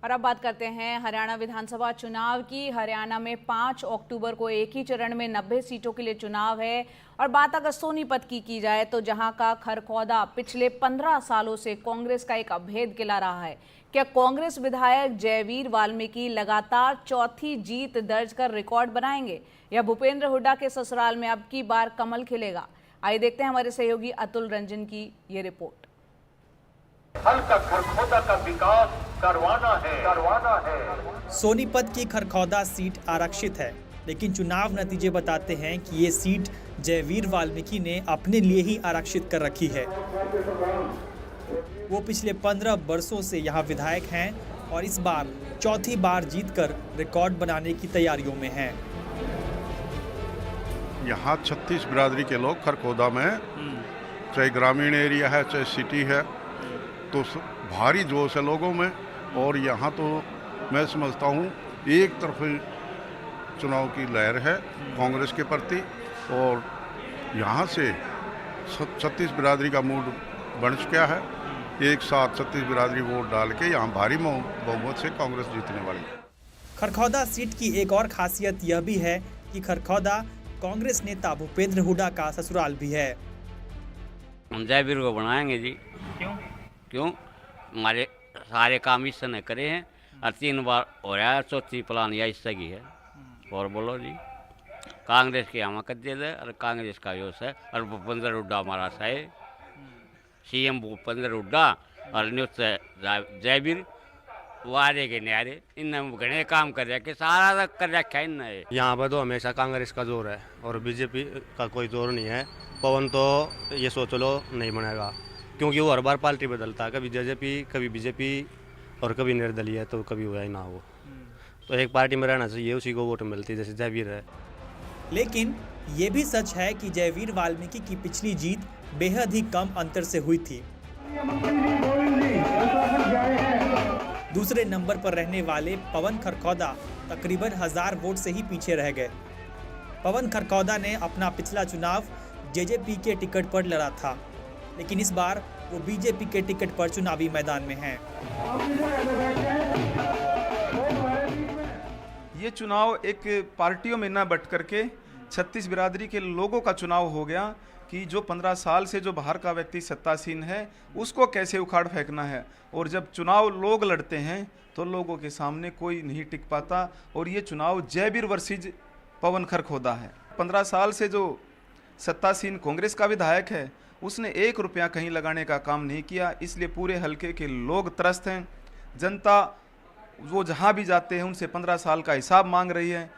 और अब बात करते हैं हरियाणा विधानसभा चुनाव की। हरियाणा में 5 अक्टूबर को एक ही चरण में 90 सीटों के लिए चुनाव है। और बात अगर सोनीपत की जाए तो जहां का खरखौदा पिछले 15 सालों से कांग्रेस का एक अभेद किला रहा है। क्या कांग्रेस विधायक जयवीर वाल्मीकि लगातार चौथी जीत दर्ज कर रिकॉर्ड बनाएंगे या भूपेंद्र हुड्डा के ससुराल में अब की बार कमल खिलेगा? आइए देखते हैं हमारे सहयोगी अतुल रंजन की ये रिपोर्ट। हल्का खरखौदा का विकास करवाना है। सोनीपत की खरखौदा सीट आरक्षित है, लेकिन चुनाव नतीजे बताते हैं कि ये सीट जयवीर वाल्मीकि ने अपने लिए ही आरक्षित कर रखी है। वो पिछले 15 वर्षों से यहाँ विधायक हैं और इस बार चौथी बार जीतकर रिकॉर्ड बनाने की तैयारियों में हैं। यहाँ 36 बिरादरी के लोग खरखौदा में, चाहे ग्रामीण एरिया है चाहे सिटी है, तो भारी जोश है लोगों में। और यहाँ तो मैं समझता हूँ एक तरफी चुनाव की लहर है कांग्रेस के प्रति, और यहाँ से 36 बिरादरी का मूड बन चुका है। एक साथ 36 बिरादरी वोट डाल के यहाँ भारी बहुमत से कांग्रेस जीतने वाली है। खरखौदा सीट की एक और खासियत यह भी है कि खरखौदा कांग्रेस नेता भूपेंद्र हुड्डा का ससुराल भी है। हम जयवीर को बनाएंगे जी। क्यों? हमारे सारे काम इससे ने करे हैं और 3 बार हो रहा है, चौथी प्लान या इससे की है। और बोलो जी, कांग्रेस के हम कर दे दे और कांग्रेस का योश है। और भूपेंद्र हुड्डा हमारा है, सीएम भूपेंद्र हुड्डा और न्यूज जयवीर वारे के न्यारे इन घने काम कर रखे, सारा कर रखा इन। यहाँ पर तो हमेशा कांग्रेस का जोर है और बीजेपी का कोई जोर नहीं है। पवन तो ये सोच लो नहीं बनेगा, क्योंकि वो हर बार पार्टी बदलता है, कभी जेजेपी कभी बीजेपी और कभी निर्दलीय, तो कभी हुआ ही ना हो। तो एक पार्टी में रहना चाहिए, उसी को वोट मिलती जैसे जयवीर है। लेकिन ये भी सच है कि जयवीर वाल्मीकि की पिछली जीत बेहद ही कम अंतर से हुई थी। दूसरे नंबर पर रहने वाले पवन खरखौदा तकरीबन 1000 वोट से ही पीछे रह गए। पवन खरखौदा ने अपना पिछला चुनाव जेजेपी के टिकट पर लड़ा था, लेकिन इस बार वो बीजेपी के टिकट पर चुनावी मैदान में हैं। ये चुनाव एक पार्टियों में न बट करके 36 बिरादरी के लोगों का चुनाव हो गया कि जो 15 साल से जो बाहर का व्यक्ति सत्तासीन है उसको कैसे उखाड़ फेंकना है। और जब चुनाव लोग लड़ते हैं तो लोगों के सामने कोई नहीं टिक पाता। और ये चुनाव जयवीर वर्सेज पवन खरखौदा है। 15 साल से जो सत्तासीन कांग्रेस का विधायक है उसने 1 रुपया कहीं लगाने का काम नहीं किया, इसलिए पूरे हलके के लोग त्रस्त हैं। जनता वो जहां भी जाते हैं उनसे 15 साल का हिसाब मांग रही है।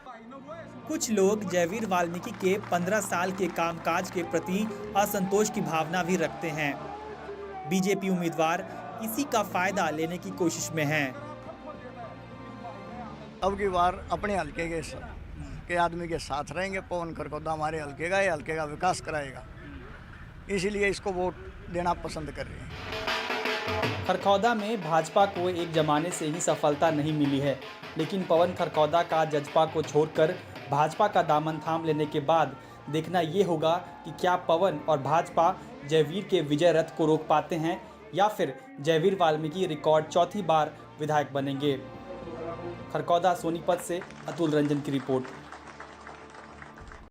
कुछ लोग जयवीर वाल्मीकि के 15 साल के कामकाज के प्रति असंतोष की भावना भी रखते हैं। बीजेपी उम्मीदवार इसी का फायदा लेने की कोशिश में हैं। अब की बार अपने हलके के आदमी के साथ रहेंगे। पवन खरखौदा हमारे हलके का, ये हलके का विकास कराएगा, इसीलिए इसको वोट देना पसंद कर रहे हैं। खरखौदा में भाजपा को एक जमाने से ही सफलता नहीं मिली है, लेकिन पवन खरखौदा का जजपा को छोड़कर भाजपा का दामन थाम लेने के बाद देखना ये होगा कि क्या पवन और भाजपा जयवीर के विजय रथ को रोक पाते हैं या फिर जयवीर वाल्मीकि रिकॉर्ड चौथी बार विधायक बनेंगे। खरखौदा सोनीपत से अतुल रंजन की रिपोर्ट।